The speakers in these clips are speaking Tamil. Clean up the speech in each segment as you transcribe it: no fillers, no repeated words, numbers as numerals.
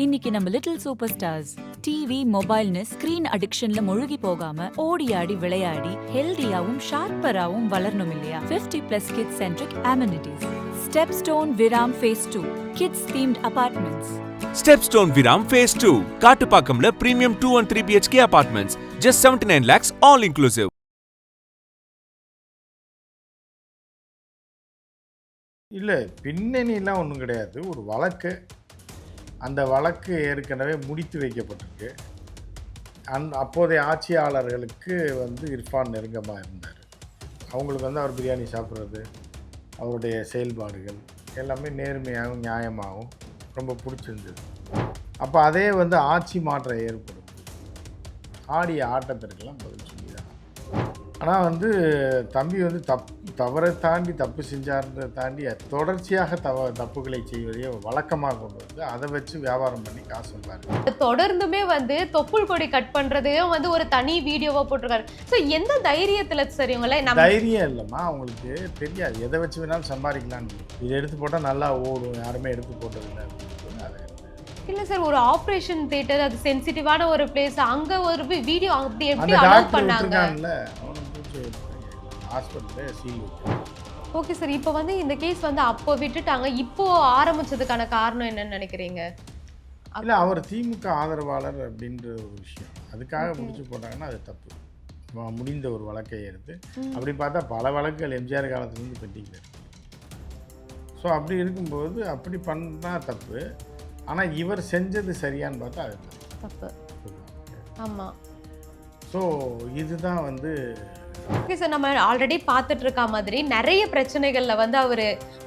இன்னைக்கு நம்ம லிட்டில் சூப்பர் ஸ்டார்ஸ் டிவி மொபைல்னு ஸ்கிரீன் அடிக்ஷன்ல முழுகி போகாம ஓடி ஆடி விளையாடி ஹெல்தியாவும் ஷார்ப்பராவும் வளரணும் இல்லையா? 50+ kids centric amenities. Stepstone Viram phase 2 kids themed apartments. Stepstone Viram Phase 2 காட்டுப்பாக்கம்ல premium 2 and 3 BHK apartments just 79 lakhs all inclusive. இல்லை, பின்னணிலாம் ஒன்றும் கிடையாது. ஒரு வழக்கு, அந்த வழக்கு ஏற்கனவே முடித்து வைக்கப்பட்டிருக்கு. அப்போதைய ஆட்சியாளர்களுக்கு இர்ஃபான் நெருக்கமாக இருந்தார். அவங்களுக்கு அவர் பிரியாணி சாப்பிட்றது, அவருடைய செயல்பாடுகள் எல்லாமே நேர்மையாகவும் நியாயமாகவும் ரொம்ப பிடிச்சிருந்தது. அப்போ அதே ஆட்சி மாற்றம் ஏற்படும், ஆடிய ஆட்டத்திற்கெல்லாம் பதில் சொல்லிதான். ஆனால் தம்பி தவறை தாண்டி தப்பு செஞ்சார்ன்றதை தாண்டி தொடர்ச்சியாக தப்புகளை செய்வதையே வழக்கமாக கொண்டு அதை வச்சு வியாபாரம் பண்ணி காசு சம்பாதிக்கிறாங்க. தொடர்ந்துமே தொப்புள் கொடி கட் பண்றதையும் ஒரு தனி வீடியோவா போட்டிருக்காரு. ஸோ எந்த தைரியத்துல சரி உங்களை தைரியம் இல்லைம்மா, அவங்களுக்கு தெரியாது எதை வச்சு வேணாலும் சம்பாதிக்கலான்னு. இதை எடுத்து போட்டால் நல்லா ஓடும், யாருமே எடுத்து போட்டதில்லை. இல்ல சார், ஒரு ஆபரேஷன் தியேட்டர், அது சென்சிட்டிவான ஒரு பிளேஸ், அங்க ஒரு வீடியோ அப்படி எப்படி அலோவ் பண்ணாங்க? ஓகே சார், இப்போ இந்த கேஸ் அப்போ விட்டுட்டாங்க, இப்போ ஆரம்பிச்சதுக்கான காரணம் என்னன்னு நினைக்கிறீங்க? இல்லை, அவர் திமுக ஆதரவாளர் அப்படின்ற ஒரு விஷயம், அதுக்காக முடிச்சு போட்டாங்கன்னா அது தப்பு. முடிந்த ஒரு வழக்கை எடுத்து அப்படி பார்த்தா பல வழக்குகள் எம்ஜிஆர் காலத்துலேருந்து பெண்டிங்கில். ஸோ அப்படி இருக்கும்போது அப்படி பண்ணால் தப்பு. ஆனால் இவர் செஞ்சது சரியான்னு பார்த்தா அது தப்பு. ஆமாம். ஸோ இதுதான் ஓகே சார், நம்ம ஆல்ரெடி பார்த்துட்டு இருக்க மாதிரி நிறைய பிரச்சனைகள்ல அவர்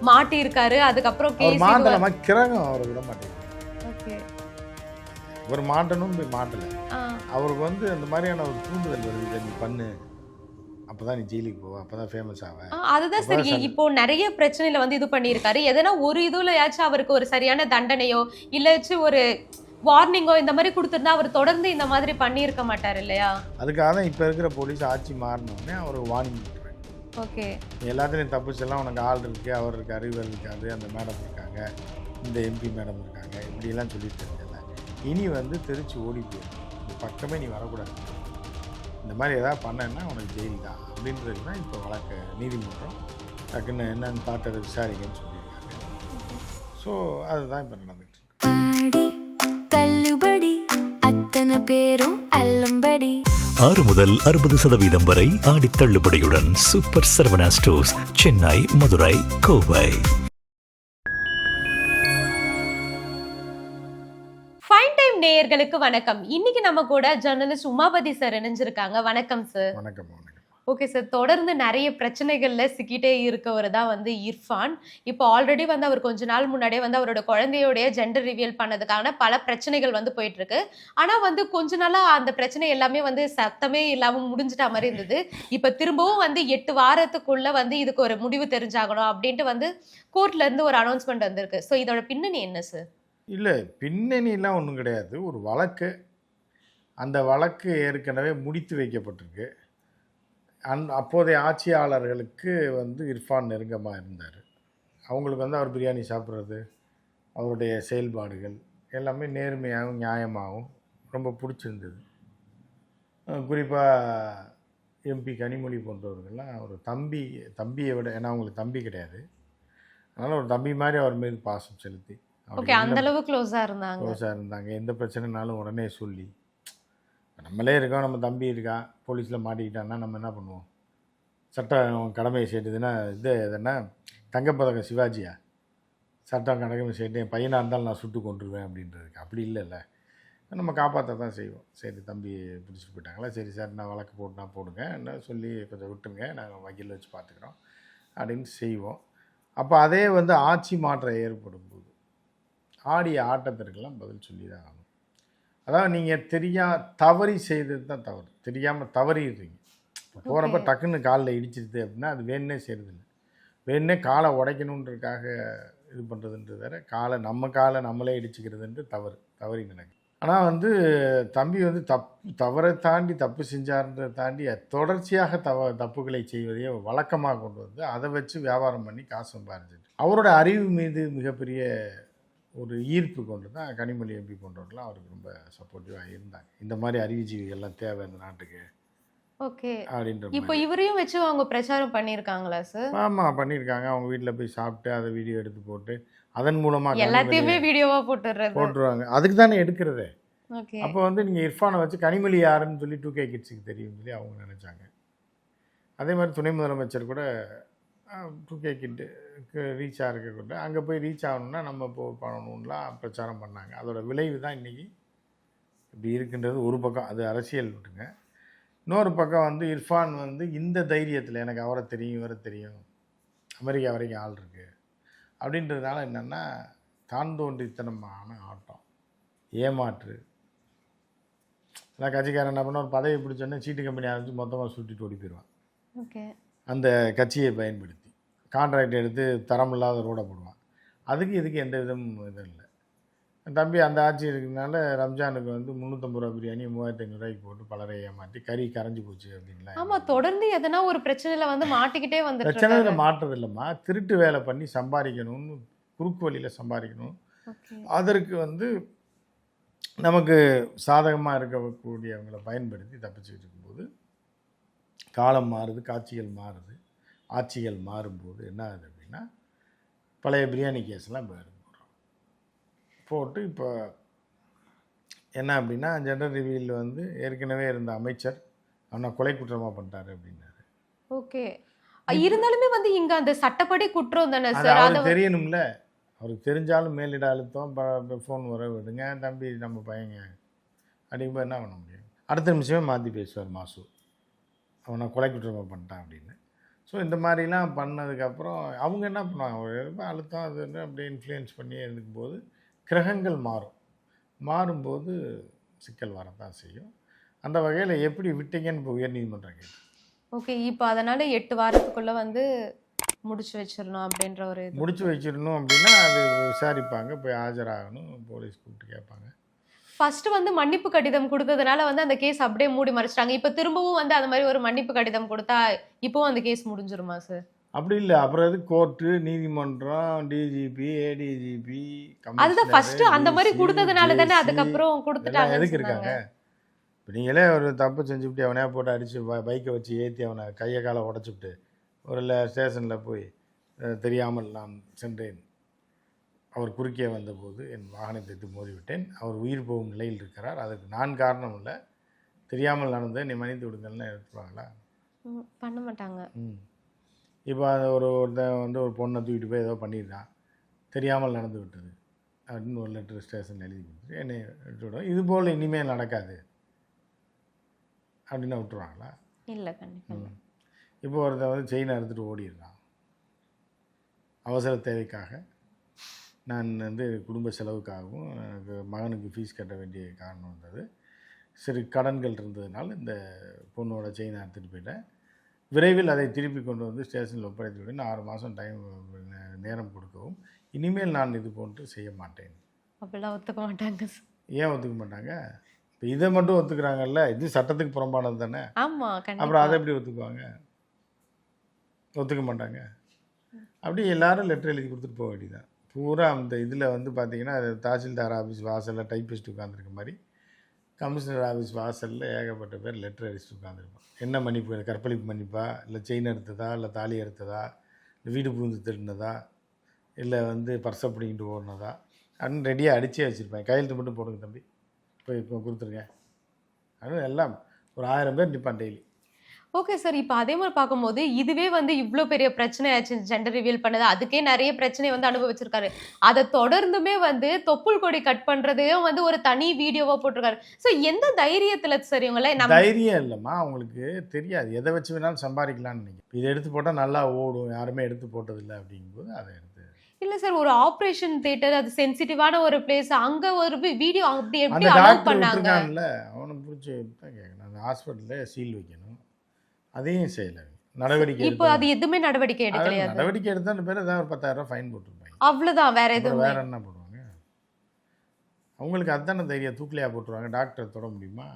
மாட்டியிருக்காரு. அதுக்கப்புறம் மாட்டலாமா, கிரகம் அவரை விட மாட்டேங்குது. ஓகே, ஒரு மாட்டணும் போய் மாட்டலை. அவருக்கு அந்த மாதிரியான ஒரு தூண்டுதல் வருது, நீ பண்ணு, அப்பதான் நீ ஜெயிலுக்கு போவ, அப்பதான் ஃபேமஸ் ஆவ. அதுதான் சரி. இப்போ நிறைய பிரச்சனையில இது பண்ணியிருக்காரு. எதனா ஒரு இதுலயாச்சும் அவருக்கு ஒரு சரியான தண்டனையோ இல்லாச்சும் ஒரு வார்னிங்கோ இந்த மாதிரி கொடுத்துருந்தா அவர் தொடர்ந்து இந்த மாதிரி பண்ணியிருக்க மாட்டார் இல்லையா? அதுக்காக தான் இப்போ இருக்கிற போலீஸ் ஆட்சி மாறினோடனே அவர் வார்னிங் பண்ணுறாங்க. ஓகே, எல்லாத்துலேயும் தப்பு செல்லாம், உனக்கு ஆள் இருக்குது, அவர் இருக்குது, அறிவர் இருக்காது, அந்த மேடம் இருக்காங்க, இந்த எம்பி மேடம் இருக்காங்க, இப்படியெல்லாம் சொல்லிட்டு இருந்தல. இனி தெரிச்சு ஓடி போயிடும், இந்த பக்கமே நீ வரக்கூடாது, இந்த மாதிரி எதாவது பண்ணேன்னா உனக்கு ஜெயில் தான் அப்படின்றது தான் இப்போ வழக்கு. நீதிமன்றம் டக்குன்னு என்னன்னு பார்த்து அதை விசாரிக்கன்னு சொல்லியிருக்காங்க. ஸோ அதுதான் இப்போ நடந்துட்டு. தள்ளுபடி அத்தனை பேரும் அல்லம்படி 6 முதல் 60% வரை ஆடி தள்ளுபடியுடன் super Saravana stores, Chennai, Madurai, Kovai. Fine time நேயர்களுக்கு வணக்கம். இன்னைக்கு நம்ம கூட ஜர்னலிஸ்ட் உமாபதி சார் இணைஞ்சிருக்காங்க. வணக்கம் சார். வணக்கம். ஓகே சார், தொடர்ந்து நிறைய பிரச்சனைகள்ல சிக்கிட்டே இருக்கவர் தான் இர்ஃபான். இப்போ ஆல்ரெடி அவர் கொஞ்ச நாள் முன்னாடியே அவரோட குழந்தையோடைய ஜெண்டர் ரிவீல் பண்ணதுக்கான பல பிரச்சனைகள் போயிட்டு இருக்கு. ஆனா கொஞ்ச நாளா அந்த பிரச்சனை எல்லாமே சத்தமே இல்லாம முடிஞ்சிட்ட மாதிரி இருந்தது. இப்ப திரும்பவும் 8 வாரத்துக்குள்ள இதுக்கு ஒரு முடிவு தெரிஞ்சாகணும் அப்படின்ட்டு கோர்ட்ல இருந்து ஒரு அனௌன்ஸ்மெண்ட் வந்திருக்கு. ஸோ இதோட பின்னணி என்ன சார்? இல்லை, பின்னணிலாம் ஒன்றும் கிடையாது. ஒரு வழக்கு, அந்த வழக்கு ஏற்கனவே முடித்து வைக்கப்பட்டிருக்கு. அப்போதைய ஆட்சியாளர்களுக்கு இர்ஃபான் நெருக்கமாக இருந்தார். அவங்களுக்கு அவர் பிரியாணி சாப்பிட்றது, அவருடைய செயல்பாடுகள் எல்லாமே நேர்மையாகவும் நியாயமாகவும் ரொம்ப பிடிச்சிருந்தது. குறிப்பாக எம்பி கனிமொழி போன்றவர்கள்லாம் ஒரு தம்பியை விட, ஏன்னா அவங்களுக்கு தம்பி கிடையாது, அதனால் ஒரு தம்பி மாதிரி அவர் மீது பாசம் செலுத்தி அந்த அளவு க்ளோஸாக இருந்தாங்க. எந்த பிரச்சனைனாலும் உடனே சொல்லி, நம்மளே இருக்கோம், நம்ம தம்பி இருக்கா, போலீஸில் மாட்டிக்கிட்டான்னா நம்ம என்ன பண்ணுவோம்? சட்டம் கடமையை செய்யுதுன்னா எதுனா தங்கப்பதக்கம் சிவாஜியா? சட்டம் கடமை செய்யிட்டு என் பையனாக இருந்தாலும் நான் சுட்டு கொண்டுருவேன் அப்படின்றதுக்கு. அப்படி இல்லைல்ல, நம்ம காப்பாற்ற தான் செய்வோம். சரி, தம்பி பிடிச்சிட்டு போயிட்டாங்களா, சரி சார், நான் வழக்கு போட்டுனா போடுங்க, என்ன சொல்லி கொஞ்சம் விட்டுருங்க, நாங்கள் வக்கீல் வச்சு பார்த்துக்குறோம் அப்படின்னு செய்வோம். அப்போ அதே ஆட்சி மாற்றம் ஏற்படும் போது ஆடிய ஆட்டத்திற்கெல்லாம் பதில் சொல்லி தான் ஆகணும். அதாவது நீங்கள் தவறி செய்தது தான் தவறு, தெரியாமல் தவறிடுறீங்க. போகிறப்ப டக்குன்னு காலில் இடிச்சிருது அப்படின்னா அது வேணுன்னே செய்கிறதில்ல, வேணுன்னே காலை உடைக்கணுன்றதுக்காக இது பண்ணுறதுன்றது வேறு, நம்ம காலை நம்மளே இடிச்சுக்கிறதுன்றது தவறி நடக்குது. ஆனால் தம்பி தவறை தாண்டி தப்பு செஞ்சார்ன்றதை தாண்டி தொடர்ச்சியாக தப்புகளை செய்வதையே வழக்கமாக கொண்டு அதை வச்சு வியாபாரம் பண்ணி காசு சம்பாதிச்சிட்டு அவரோட அறிவு மீது மிகப்பெரிய ஒரு ஈர்ப்பு கொண்டு தான் கனிமொழி எம்பி போன்றவர்கள்லாம் அவருக்கு ரொம்ப சப்போர்ட்டிவாக இருந்தாங்க. இந்த மாதிரி அறிவுஜீவிகள்லாம் தேவை இந்த நாட்டுக்கு ஓகே. அப்படின்ற இப்போ மாதிரி. இவரையும் வச்சு அவங்க பிரச்சாரம் பண்ணியிருக்காங்களா சார்? ஆமாம் பண்ணியிருக்காங்க. அவங்க வீட்டில் போய் சாப்பிட்டு அதை வீடியோ எடுத்து போட்டு அதன் மூலமாக எல்லாத்தையுமே வீடியோவா போட்டுடுறது. போட்டுருவாங்க. அதுக்கு தானே எடுக்கிறதே. ஓகே. அப்போ வந்து நீங்கள் இர்ஃபானை வச்சு கனிமொழி யாருன்னு சொல்லி 2K கிட்ஸுக்கு தெரியும் சொல்லி அவங்க நினச்சாங்க. அதே மாதிரி துணை முதலமைச்சர் கூட 2K கிட்டுக்கு ரீச் ஆகிருக்க அங்கே போய் ரீச் ஆகணும்னா நம்ம பண்ணணும்லாம் பிரச்சாரம் பண்ணாங்க. அதோட விளைவு தான் இன்றைக்கி இப்படி இருக்குன்றது ஒரு பக்கம். அது அரசியல் விட்டுங்க. இன்னொரு பக்கம் வந்து இர்ஃபான் வந்து இந்த தைரியத்தில் எனக்கு அவரை தெரியும் இவரை தெரியும் அமெரிக்கா வரைக்கும் ஆள் இருக்குது அப்படின்றதுனால என்னென்னா தான் தோன்றித்தனமான ஆட்டம், ஏமாற்று. எல்லாம் கட்சிக்காரன் என்ன பண்ண ஒரு பதவி பிடிச்சோன்னே சீட்டு கம்பெனி ஆரம்பித்து மொத்தமாக சுட்டிட்டு ஓடி போயிடுவான். ஓகே. அந்த கட்சியை பயன்படுத்தி கான்ட்ராக்ட் எடுத்து தரமில்லாத ரோடை போடுவான். அதுக்கு இதுக்கு எந்த விதமும் இது இல்லை. தம்பி அந்த ஆட்சி இருக்கிறதுனால ரம்ஜானுக்கு வந்து 350 ரூபா பிரியாணி 3500 போட்டு பலரை ஏமாற்றி கறி கரைஞ்சி போச்சு அப்படின்லாம். ஆமா, தொடர்ந்து எதனா ஒரு பிரச்சனையில வந்து மாட்டிக்கிட்டே வந்துட்டு பிரச்சனை மாற்றுறது இல்லைம்மா, திருட்டு வேலை பண்ணி சம்பாதிக்கணும்னு, குறுக்கு வழியில் சம்பாதிக்கணும். அதற்கு வந்து நமக்கு சாதகமாக இருக்கக்கூடியவங்களை பயன்படுத்தி தப்பிச்சுக்கிட்டு இருக்கும்போது காலம் மாறுது, காட்சிகள் மாறுது, ஆட்சிகள் மாறும்போது என்ன ஆகுது அப்படின்னா பழைய பிரியாணி கேஸ்லாம் போட்டு இப்போ என்ன அப்படின்னா ஜெண்டர் ரிவீல் வந்து ஏற்கனவே இருந்த அமைச்சர் அவனை கொலை குற்றமாக பண்ணிட்டாரு அப்படின்னாரு. ஓகே. இருந்தாலுமே வந்து இங்க அந்த சட்டப்படி குற்றம் தானே அது சார்? அவருக்கு தெரியணும்ல. அவருக்கு தெரிஞ்சாலும் மேலிட அழுத்தம், ஃபோன் வர விடுங்க, தம்பி நம்ம பையங்க அப்படிங்கும்போது என்ன பண்ண முடியும்? அடுத்த நிமிஷமே மாற்றி பேசுவார் மாசு, அவனை கொலை குற்றமாக பண்ணிட்டான் அப்படின்னு. ஸோ இந்த மாதிரிலாம் பண்ணதுக்கப்புறம் அவங்க என்ன பண்ணுவாங்க, ஒரு அழுத்தம் அது அப்படியே இன்ஃப்ளூயன்ஸ் பண்ணி இருக்கும்போது கிரகங்கள் மாறும்போது சிக்கல் வரத்தான் செய்யும். அந்த வகையில் எப்படி விட்டீங்கன்னு இப்போ உயர்நீதிமன்றம் கேட்டு. ஓகே. இப்போ அதனால 8 வாரத்துக்குள்ள வந்து முடிச்சு வச்சிடணும் அப்படின்ற ஒரு முடிச்சு வச்சிடணும் அப்படின்னா அது விசாரிப்பாங்க, போய் ஆஜராகணும், போலீஸ் கூப்பிட்டு கேட்பாங்க. ஃபர்ஸ்ட் வந்து மன்னிப்பு கடிதம் கொடுத்ததுனால வந்து அந்த கேஸ் அப்படியே மூடி மறைச்சிட்டாங்க. இப்போ திரும்பவும் வந்து அந்த மாதிரி ஒரு மன்னிப்பு கடிதம் கொடுத்தா இப்போவும் அந்த கேஸ் முடிஞ்சிருமா சார்? அப்படி இல்லை. அப்புறம் அது கோர்ட்டு, நீதிமன்றம், டிஜிபி, ஏடிஜிபி, அதுதான் ஃபர்ஸ்ட் அந்த மாதிரி கொடுத்ததுனால தானே அதுக்கப்புறம் கொடுத்துட்டாங்க. எதுக்கு இருக்காங்க? இப்போ நீங்களே ஒரு தப்பு செஞ்சுவிட்டு அவனையா போட்டு அடித்து பைக்கை வச்சு ஏற்றி அவனை கையை காலை உடச்சிவிட்டு ஒரு ஸ்டேஷனில் போய் தெரியாமல் நான் சென்றேன், அவர் குறுக்கே வந்தபோது என் வாகனத்தை எடுத்து மோதிவிட்டேன், அவர் உயிர் போகும் நிலையில் இருக்கிறார், அதுக்கு நான் காரணம் இல்லை, தெரியாமல் நடந்ததை நீ மன்னித்து விடுங்கள்னு எடுத்துப்பாங்களா? பண்ண மாட்டாங்க. இப்போ அந்த ஒருத்தன் வந்து ஒரு பொண்ணை தூக்கிட்டு போய் ஏதோ பண்ணியிருக்கான், தெரியாமல் நடந்து விட்டது அப்படின்னு ஒரு லெட்டர் ஸ்டேஷனில் எழுதி கொடுத்துட்டு என்னை எடுத்து விடுவோம், இது போல் இனிமேல் நடக்காது அப்படின்னு விட்டுருவாங்களா? இல்லை, கண்டிப்பாக. இப்போ ஒருத்தன் வந்து செயினை எடுத்துகிட்டு ஓடிடுறான், அவசர தேவைக்காக, நான் வந்து குடும்ப செலவுக்காகவும் எனக்கு மகனுக்கு ஃபீஸ் கட்ட வேண்டிய காரணம் வந்தது, சிறு கடன்கள் இருந்ததுனால இந்த பொண்ணோட செயினை எடுத்துகிட்டு போயிட்டேன், விரைவில் அதை திருப்பி கொண்டு வந்து ஸ்டேஷனில் ஒப்படைத்து விட 6 மாதம் நேரம் கொடுக்கவும், இனிமேல் நான் இது போன்று செய்ய மாட்டேன். அப்படிலாம் ஒத்துக்க மாட்டாங்க. ஏன் ஒத்துக்க மாட்டாங்க? இப்போ இதை மட்டும் ஒத்துக்கிறாங்கல்ல, இது சட்டத்துக்கு புறம்பானது தானே. ஆமாம், அப்புறம் அதை எப்படி ஒத்துக்குவாங்க? ஒத்துக்க மாட்டாங்க. அப்படி எல்லாரும் லெட்டர் எழுதி கொடுத்துட்டு போக வேண்டியதான். பூரா அந்த இதில் வந்து பார்த்திங்கன்னா தாசில்தார் ஆஃபீஸ் வாசலில் டைப்பிஸ்ட் உட்காந்துருக்க மாதிரி கமிஷனர் ஆஃபீஸ் வாசலில் ஏகப்பட்ட பேர் லெட்டர் அடிச்சுட்டு உட்காந்துருப்பான். என்ன மன்னிப்பு? கற்பழிப்பு மன்னிப்பா, இல்லை செயின் எடுத்ததா, இல்லை தாலி எடுத்ததா, இல்லை வீடு பூந்து திருடினதா, இல்லை வந்து பர்ஸை பிடிங்கிட்டு ஓடினதா அப்படின்னு ரெடியாக அடிச்சே வச்சுருப்பேன். கையெழுத்து மட்டும் போடுங்க தம்பி, போய் இப்போ கொடுத்துருங்க அப்படின்னு. எல்லாம் ஒரு 1000 பேர் நிற்பான் டெய்லி. Okay sir. இப்போ அதே மாதிரி பார்க்கும்போது இதுவே வந்து இவ்வளோ பெரிய பிரச்சனை ஆச்சு, ஜெண்டர் ரிவீல் பண்ணது, அதுக்கே நிறைய பிரச்சனை வந்து அனுபவிச்சிருக்காரு. அதை தொடர்ந்துமே வந்து தொப்புள் கொடி கட் பண்ணுறதையும் வந்து ஒரு தனி வீடியோவாக போட்டிருக்காரு. ஸோ எந்த தைரியத்தில் சார் இவங்கள? தைரியம் இல்லைம்மா, அவங்களுக்கு தெரியாது, எதை வச்சு வேணாலும் சம்பாதிக்கலான்னு நினைக்கிறேன். இதை எடுத்து போட்டால் நல்லா ஓடும், யாருமே எடுத்து போட்டதில்லை அப்படிங்கும்போது அதை எடுத்து. இல்லை சார், ஒரு ஆப்ரேஷன் தியேட்டர், அது சென்சிட்டிவான ஒரு பிளேஸ், அங்கே ஒரு வீடியோ அப்படி எப்படி அந்த அலோவ் டாக்டர் பண்ணாங்க? விட்டுருக்கான்ல, அவனை பிடிச்சி தான் கேட்கணும். அந்த ஹாஸ்பிட்டலில் சீல் வைக்கணும், அதையும் செய்யலை நடவடிக்கை. இப்போ அது எதுவுமே நடவடிக்கை எடுக்கலையா? நடவடிக்கை எடுத்தால் பேர் ஏதாவது ஒரு 10,000 ரூபா ஃபைன் போட்டுருப்பாங்க, அவ்வளோதான். வேற எதுவும் வேற என்ன போடுவாங்க? அவங்களுக்கு அதுதானே தைரியம், தூக்கிலையாக போட்டுருவாங்க, டாக்டர் தொட முடியுமா?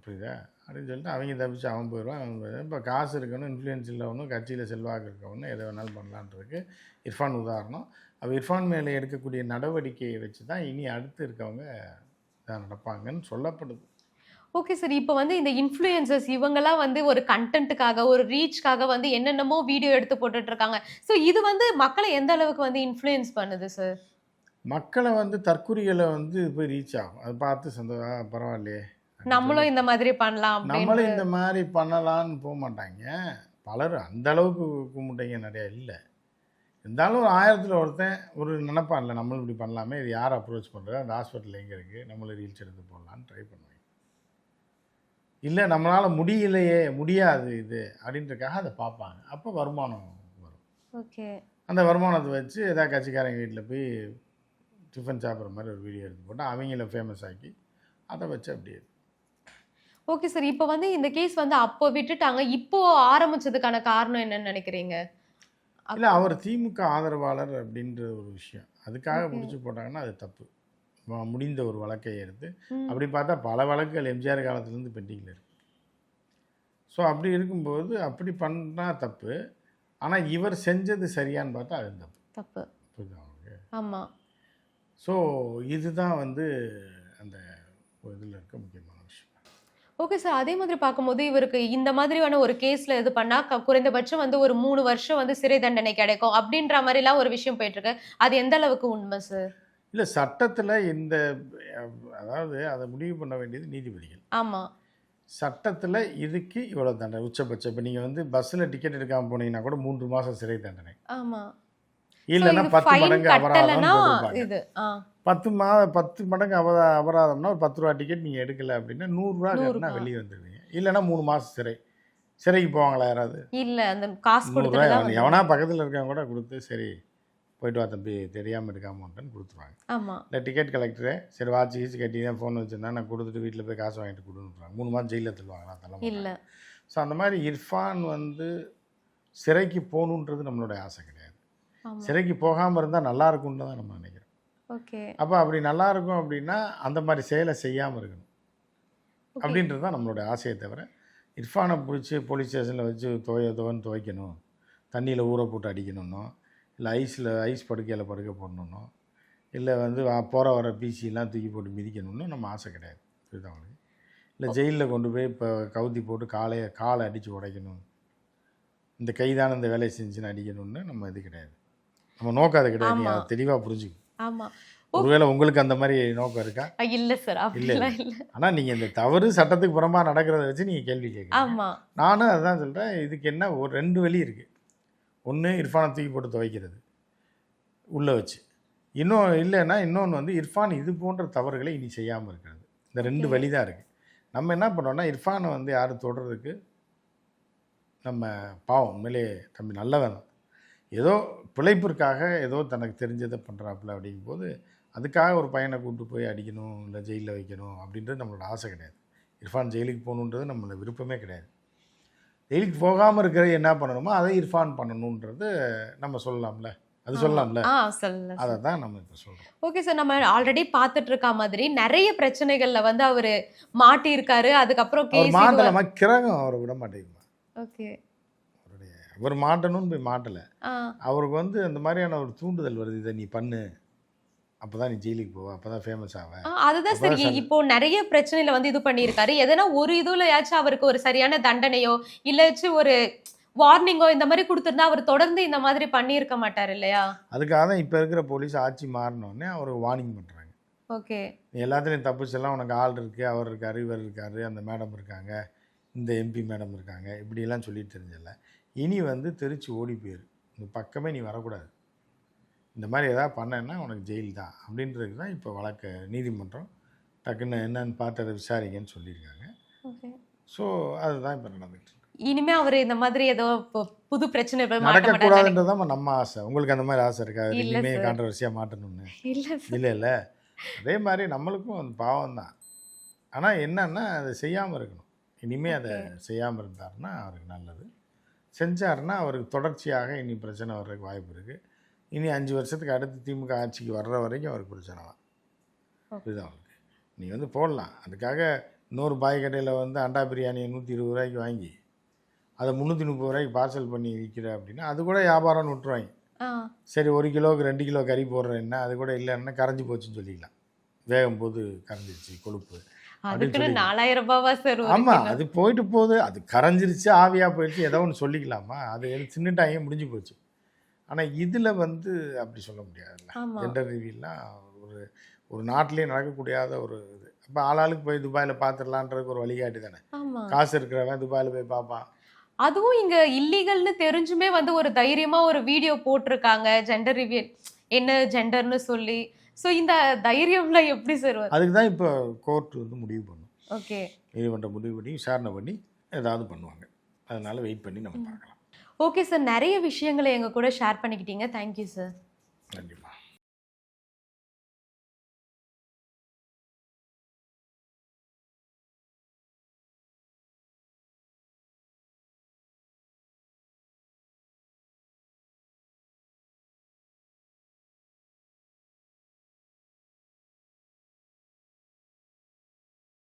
புரியுதா? அப்படின்னு சொல்லிட்டு அவங்க தப்பிச்சு அவன் போயிடுவான். இப்போ காசு இருக்கணும், இன்ஃப்ளூயன்ஸ் இல்லவனும், கட்சியில் செல்வாக்கு இருக்கவனும் எதை வேணாலும் பண்ணலான்றதுக்கு இர்ஃபான் உதாரணம். அவ இர்ஃபான் மேலே எடுக்கக்கூடிய நடவடிக்கையை வச்சு தான் இனி அடுத்து இருக்கவங்க தான் நடப்பாங்கன்னு சொல்லப்படுது. Okay sir. இப்போ வந்து இந்த இன்ஃப்ளூயன்சர்ஸ் இவங்கலாம் வந்து ஒரு கன்டென்ட்டுக்காக, ஒரு ரீச்‌க்காக வந்து என்னென்னமோ வீடியோ எடுத்து போட்டுட்டு இருக்காங்க. ஸோ இது வந்து மக்கள எந்த அளவுக்கு வந்து இன்ஃப்ளூயன்ஸ் பண்ணுது சார்? மக்களை வந்து தற்குறிகளை வந்து போய் ரீச் ஆகும். அதை பார்த்து பரவாயில்லையே அப்படின்னு சொல்லி நம்மளும் இந்த மாதிரி பண்ணலாம் அப்படின்ற நம்மளும் இந்த மாதிரி பண்ணலான்னு போக மாட்டாங்க. பலர் அந்த அளவுக்கு கும்பிட்டைங்க நிறையா இல்லை. இருந்தாலும் ஒரு 1000ல் ஒருத்தன் ஒரு நினைப்பான்ல, நம்மளும் இப்படி பண்ணலாமே, இது யார் அப்ரோச் பண்ணுறது, அந்த ஹாஸ்பிட்டல் எங்கே இருக்குது, நம்மளும் ரீல்ஸ் எடுத்து போடலான்னு ட்ரை பண்ணுவாங்க. இல்லை நம்மளால் முடியாது இது அப்படின்றக்காக அதை பார்ப்பாங்க. அப்போ வருமானம் வரும். ஓகே. அந்த வருமானத்தை வச்சு ஏதாவது கட்சிக்காரங்க வீட்டில் போய் டிஃபன் சாப்பிட்ற மாதிரி ஒரு வீடியோ எடுத்து போட்டால் அவங்கள ஃபேமஸ் ஆக்கி அதை வச்சு அப்படியே. Okay sir. இப்போ வந்து இந்த கேஸ் வந்து அப்போ விட்டுட்டாங்க. இப்போ ஆரம்பிச்சதுக்கான காரணம் என்னன்னு நினைக்கிறீங்க? இல்லை, அவர் திமுக ஆதரவாளர் அப்படின்ற ஒரு விஷயம் அதுக்காக ஓகே. முடிச்சு போட்டாங்கன்னா அது தப்பு. முடிந்த ஒரு வழக்கை எடுத்து ம். அப்படி பார்த்தா பல வழக்குகள் எம்ஜிஆர் காலத்துலேருந்து பெண்டிங்கில் இருக்குது. ஸோ அப்படி இருக்கும்போது அப்படி பண்ணால் தப்பு. ஆனால் இவர் செஞ்சது சரியான்னு பார்த்தா அது தப்பு. தப்பு. புரியுதா அவங்களுக்கு? ஆமா. ஸோ இதுதான் வந்து அந்த இதில் இருக்க முக்கியமான விஷயம். Okay sir. அதே மாதிரி பார்க்கும்போது இவருக்கு இந்த மாதிரியான ஒரு கேஸ்ல இது பண்ணா குறைந்தபட்சம் வந்து ஒரு 3 வருஷம் வந்து சிறை தண்டனை கிடைக்கும் அப்படின்ற மாதிரிலாம் ஒரு விஷயம் போயிட்டு இருக்கு. அது எந்த அளவுக்கு உண்மை சார்? இல்லை, சட்டத்தில் இந்த அதாவது அதை முடிவு பண்ண வேண்டியது நீதிபதிகள். ஆமா. சட்டத்தில் இதுக்கு இவ்வளோ தண்டனை உச்சபட்சம். இப்போ நீங்கள் வந்து பஸ்ஸில் டிக்கெட் எடுக்காமல் போனீங்கன்னா கூட 3 மாதம் சிறை தண்டனை, ஆமா. இல்லைன்னா 10 மடங்கு அபராதம் கட்டலனா போட்டிருப்பாங்க. இது 10 மடங்கு அபராதம்னா ஒரு 10 ரூபா டிக்கெட் நீங்கள் எடுக்கல அப்படின்னா 100 ரூபா 100 கட்டினா ரூபா. வெளியே வந்துடுவீங்க. இல்லைன்னா 3 மாதம் சிறைக்கு போவாங்களா யாராவது? இல்ல. அந்த காசு 100 கொடுத்துட்டு ரூபாய் தான் வந்து எவனா பக்கத்தில் இருக்கவங்க கூட கொடுத்து சரி போயிட்டு வா தம்பி தெரியாமல் எடுக்காமட்டேன்னு கொடுத்துருவாங்க. ஆமா. இல்லை டிக்கெட் கலெக்டரே சரி வாட்ச் கீச்சு கட்டி தான் ஃபோன் வச்சுருந்தா நான் கொடுத்துட்டு வீட்டில் போய் காசு வாங்கிட்டு கொடுன்னுறாங்க. 3 மாதம் ஜெயிலில் தள்ளுவாங்களா? தள்ள இல்ல. மாட்டாங்க. ஸோ அந்த மாதிரி இர்ஃபான் வந்து சிறைக்கு போகணுன்றது நம்மளோட ஆசை கிடையாது. ஆமா. சிறைக்கு போகாமல் இருந்தால் நல்லா இருக்கும்னு தான் நம்ம நினைக்கிறோம். ஓகே. அப்போ அப்படி நல்லா இருக்கும் அப்படின்னா அந்த மாதிரி செயலை செய்யாமல் இருக்கணும் ஓகே. அப்படின்றது தான் நம்மளோட ஆசையை தவிர இர்ஃபானை பிடிச்சி போலீஸ் ஸ்டேஷனில் வச்சு துவைக்கணும், தண்ணியில் ஊற போட்டு அடிக்கணும்னோ, இல்லை ஐஸ் படுக்கையில் படுக்க போடணுன்னோ, இல்லை வந்து போகிற வர பிசிலாம் தூக்கி போட்டு மிதிக்கணும்னு நம்ம ஆசை கிடையாது. புரியுதா அவங்களுக்கு? இல்லை ஜெயிலில் கொண்டு போய் இப்போ கவுத்தி போட்டு காலை அடித்து உடைக்கணும், இந்த கைதான இந்த வேலையை செஞ்சுன்னு அடிக்கணும்னு நம்ம இது கிடையாது. நம்ம நோக்கம் அது கிடையாது. ஆமா. நீங்கள் அதை தெளிவாக புரிஞ்சுக்கணும். ஆமா. ஒருவேளை உங்களுக்கு அந்த மாதிரி நோக்கம் இருக்கா? இல்ல சார். இல்லை அப்படிலாம் இல்ல. ஆனால் நீங்கள் இந்த தவறு சட்டத்துக்கு புறம்பாக நடக்கிறத வச்சு நீங்கள் கேள்வி கேட்குறீங்க. ஆமா. நானும் அதுதான் சொல்கிறேன். இதுக்கு என்ன ஒரு 2 வழி இருக்குது. ஒன்று இர்ஃபானை தூக்கி போட்டு துவைக்கிறது உள்ளே வச்சு, இன்னொன்று வந்து இர்ஃபான் இது போன்ற தவறுகளை இனி செய்யாமல் இருக்கிறது. இந்த 2 ஓகே. வழி தான் இருக்குது. நம்ம என்ன பண்ணுறோன்னா இர்ஃபானை வந்து யாரும் தொடர்றதுக்கு நம்ம பாவம் உண்மையிலே தம்பி நல்லவன் தான். ஏதோ பிழைப்பிற்காக ஏதோ தனக்கு தெரிஞ்சதை பண்ணுறாப்புல அப்படிங்கும்போது அதுக்காக ஒரு பையனை கூப்பிட்டு போய் அடிக்கணும், இல்லை ஜெயிலில் வைக்கணும் அப்படின்றது நம்மளோட ஆசை கிடையாது. இர்ஃபான் ஜெயிலுக்கு போகணுன்றது நம்மளோட விருப்பமே கிடையாது. ஜெயிலுக்கு போகாமல் இருக்கிறது என்ன பண்ணணுமோ அதை இர்ஃபான் பண்ணணுன்றது நம்ம சொல்லலாம்ல, அது ஆமா. சொல்லலாம்ல. சொல்லுங்க அதை சார். தான் நம்ம இப்போ சொல்கிறோம். Okay sir. நம்ம ஆல்ரெடி பார்த்துட்டு இருக்க மாதிரி நிறைய பிரச்சனைகள்ல வந்து அவரு மாட்டி இருக்காரு. அதுக்கப்புறம் அவர் கேஸ் மாட்டலாமா? கிரகம் அவரை விட மாட்டேங்குமா? ஓகே. அவர் மாட்டணும்னு போய் மாட்டலை. ஆ. அவருக்கு வந்து அந்த மாதிரியான ஒரு தூண்டுதல் வருது, இதை நீ பண்ணு, அப்போ தான் நீ ஜெயிலுக்கு போவ, அப்போ தான் ஃபேமஸ் ஆவ. அதுதான் அப்பதான் சரி. இப்போ நிறைய பிரச்சனையில வந்து இது பண்ணியிருக்காரு. எதனா ஒரு இதுலயாச்சும் அவருக்கு ஒரு சரியான தண்டனையோ இல்லாச்சும் ஒரு வார்னிங்கோ இந்த மாதிரி கொடுத்திருந்தா அவர் தொடர்ந்து இந்த மாதிரி பண்ணியிருக்க மாட்டார் இல்லையா? அதுக்காக தான் இப்போ இருக்கிற போலீஸ் ஆட்சி மாறினோடனே அவருக்கு வார்னிங் பண்ணுறாங்க. ஓகே. நீ எல்லாத்துலேயும் தப்பிச்செல்லாம் உனக்கு ஆள் இருக்குது, அவர் இருக்கார், இவர் இருக்கார், அந்த மேடம் இருக்காங்க, இந்த எம்பி மேடம் இருக்காங்க, இப்படியெல்லாம் சொல்லிட்டு தெரிஞ்சல. இனி வந்து தெரிச்சு ஓடி போயிரு, இந்த பக்கமே நீ வரக்கூடாது, இந்த மாதிரி எதாவது பண்ணேன்னா உனக்கு ஜெயில் தான் அப்படின்றது தான் இப்போ வழக்கு நீதிமன்றம் டக்குன்னு என்னன்னு பார்த்து அதை விசாரிங்கன்னு சொல்லியிருக்காங்க. ஓகே. ஸோ அதுதான் இப்போ நடந்துட்டு இருக்கு. இனிமே அவர் இந்த மாதிரி ஏதோ புது பிரச்சனை போய் மாட்ட மாட்டாரு. நடக்கக்கூடாதுன்றது தான் நம்ம ஆசை. உங்களுக்கு அந்த மாதிரி ஆசை இருக்கா? இல்ல இனிமே சார். கான்ட்ரவர்சியாக மாட்டணும்னு? இல்ல சார். இல்லை அதே மாதிரி நம்மளுக்கும் அந்த பாவம் தான். ஆனால் என்னன்னா அதை செய்யாமல் இருக்கணும். இனிமேல் அதை செய்யாமல் இருந்தாருன்னா அவருக்கு நல்லது. செஞ்சாருன்னா அவருக்கு தொடர்ச்சியாக இனி பிரச்சனை வர்றதுக்கு வாய்ப்பு இருக்குது. இனி 5 வருஷத்துக்கு அடுத்து திமுக ஆட்சிக்கு வர்ற வரைக்கும் அவருக்கு பிரச்சனை தான். இதுதான் அவருக்கு. நீ வந்து போடலாம், அதுக்காக இன்னொரு பாய் கடையில் வந்து அண்டா பிரியாணியை 120 ரூபாய்க்கு வாங்கி அதை 330 ரூபாய்க்கு பார்சல் பண்ணி விற்கிற அப்படின்னா அது கூட வியாபாரம்னு விட்டுருவாங்க. சரி 1 கிலோவுக்கு 2 கிலோ கறி போடுறேன்னா அது கூட இல்லைன்னா கரைஞ்சி போச்சுன்னு சொல்லிக்கலாம். வேகும் போது கரைஞ்சிருச்சு கொழுப்பு அதுக்குன்னு 4000 ரூபாவா சார்? ஆமாம், அது போயிட்டு போகுது, அது கரைஞ்சிருச்சு, ஆவியாக போயிடுச்சு, ஏதோ ஒன்று சொல்லிக்கலாமா? அது தின்னுட்டாங்க, முடிஞ்சு போச்சு. ஆனால் இதில் வந்து அப்படி சொல்ல முடியாதுல்ல. ஜெண்டர் ரிவீல்லாம் ஒரு நாட்டிலே நடக்கக்கூடியாத ஒரு இது. அப்போ ஆளாளுக்கு போய் துபாயில் பார்த்துடலான்றதுக்கு ஒரு வழிகாட்டி தானே. காசு இருக்கிறவன் துபாயில் போய் பார்ப்பான். அதுவும் இங்க இல்லீகல்னு தெரிஞ்சுமே வந்து ஒரு தைரியமா ஒரு வீடியோ போட்டிருக்காங்க ஜெண்டர் ரிவீல் என்ன ஜெண்டர்னு சொல்லி. ஸோ இந்த தைரியம்லாம் எப்படி சார்? அதுக்கு தான் இப்போ கோர்ட் வந்து முடிவு பண்ணும். ஓகே, நீதிமன்றம் முடிவு பண்ணி விசாரணை பண்ணி ஏதாவது பண்ணுவாங்க. அதனால வெயிட் பண்ணி நம்ம பார்க்கலாம். ஓகே சார், நிறைய விஷயங்களை எங்க கூட ஷேர் பண்ணிக்கிட்டீங்க. Thank you sir. நன்றிம்மா.